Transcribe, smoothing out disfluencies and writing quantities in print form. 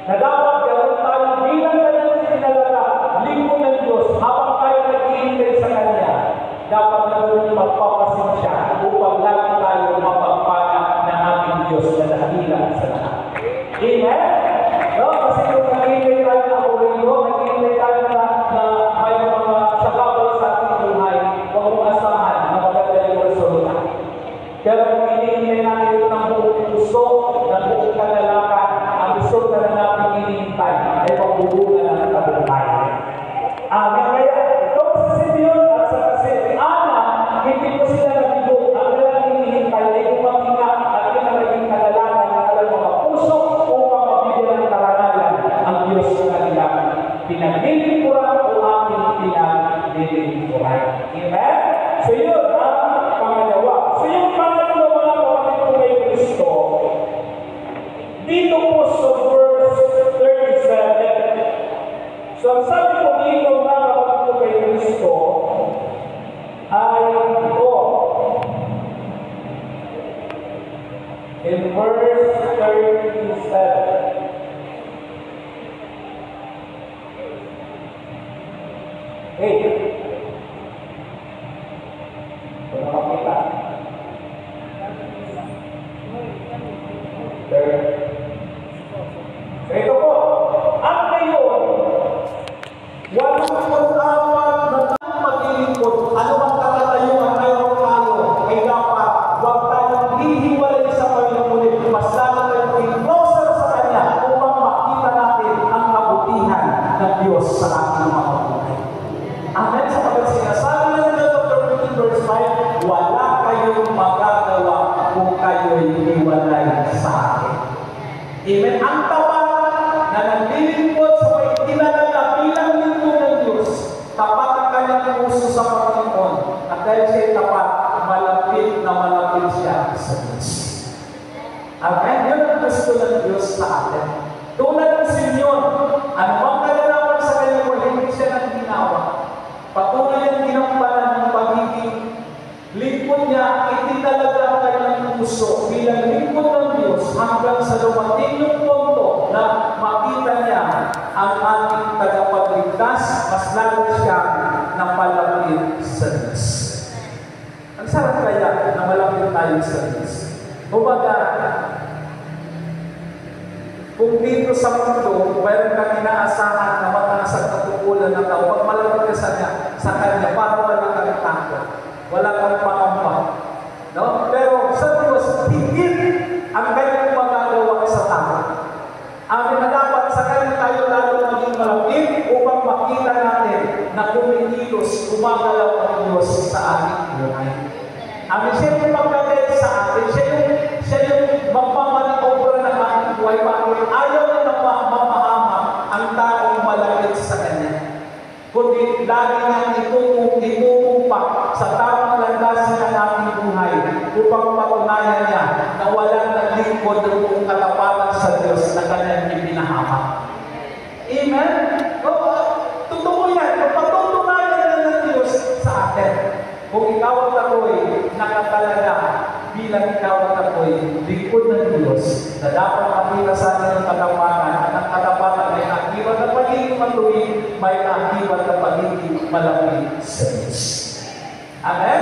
na dapat gawin tayo bilang kanyang tinalaga, lingkod ng Diyos, habang tayo naghihintay sa Kanya, dapat na gawin magpapasensya upang lagi tayo mapagpala ng ating Diyos na dakila sa lahat. Amen? No? Kasi kung naghihintay tayo na ulo, naghihintay tayo na may mga sakabal sa ating buhay, huwag mong asahan na maganda yung resulta. Pero kung hinihintay natin ito ng buong puso, ng buong kalalakan, ang resulta na natin hinihintay ay pagbubulan ng tabumpayan. Kaya ito sa Simeon at sa Ana, hindi ko sila nabigo. Ang kailangan hinihintay ay kumakinga at kinalaging kadalakan ng kanilang mga puso upang mabigyan ng karangalan ang Diyos na kanilang pinaglilingkuran o ating pinaglilingkuran. Amen? So yun ang pangalawa. So yung pangalawa mga kapatid ko kay Kristo, dito po sa verse 37. So ang sabi ko dito mga kapatid ko kay Kristo ay ito. In verse 37. Hey. Wala makita. So ito po. At ngayon, walang pag-apat na maglilingkod, ano bang katatayuan mayroon tayo, ay dapat huwag tayong hihiwalay sa Panginoon, ngunit mas lalo tayong closer sa Kanya upang makita natin ang kabutihan ng Diyos sa ating mga buhay. Amen. Sa pag-sinasabi ng Dr. 15 verse 5, wala kayong magagawa kung kayo'y hiwalay sa akin. Amen. Ang tapat na naglilingkod sa pagkinalaga bilang lingkod ng Diyos, tapat ang kanyang puso sa Panginoon, at dahil siya'y tapat, malapit na malapit siya sa Diyos. Amen. Yun ang gusto ng Diyos sa atin. Tulad ng Simeon, anumang kalalaman sa kanyang buhay, hindi siya nang ginawa. Patuloy ang ginampanan ng pagiging lingkod niya, itinalaga ang kanyang puso bilang lingkod ng Diyos hanggang sa dumating yung punto na makita niya ang ating tagapagligtas, mas lalo siya napalapit sa Diyos. Ang sarap kaya na malapit tayo sa Diyos. Kumbaga, kung dito sa mundo, mayroon kang inaasahan na mataas ang katukulan ng tao, pag malapit ka sa Kanya, parang wala kang takot, wala kang pangamba. No? Pero sa Diyos, higit ang kanyang magagawa sa tao. Amin na dapat sa Kanya tayo lalo maging malapit upang makita natin na kumikilos, gumagalaw ang Diyos sa ating buhay. Amin, siya yung magkagay sa atin, siya yung magpapaniobra ng ating buhay. Bakit? Ayaw na mamahamak ang taong malapit sa Kanya. Kundi lagi nang itutumpak sa tamang landasan ng ating buhay upang patunayan niya na walang naglingkod ng buong katapatan sa Diyos na Kanyang ipinahamak. Amen? Totoo yan. Patutunayan na ng Diyos sa atin. Kung ikaw at ako'y nakatalaga bilang ikaw at ako'y lingkod ng Diyos na dapat makita sa atin ng katapatan at ang katapatan ay akibat na pagiging matuwid, may akibat na pagiging malapit sa Diyos. Amen?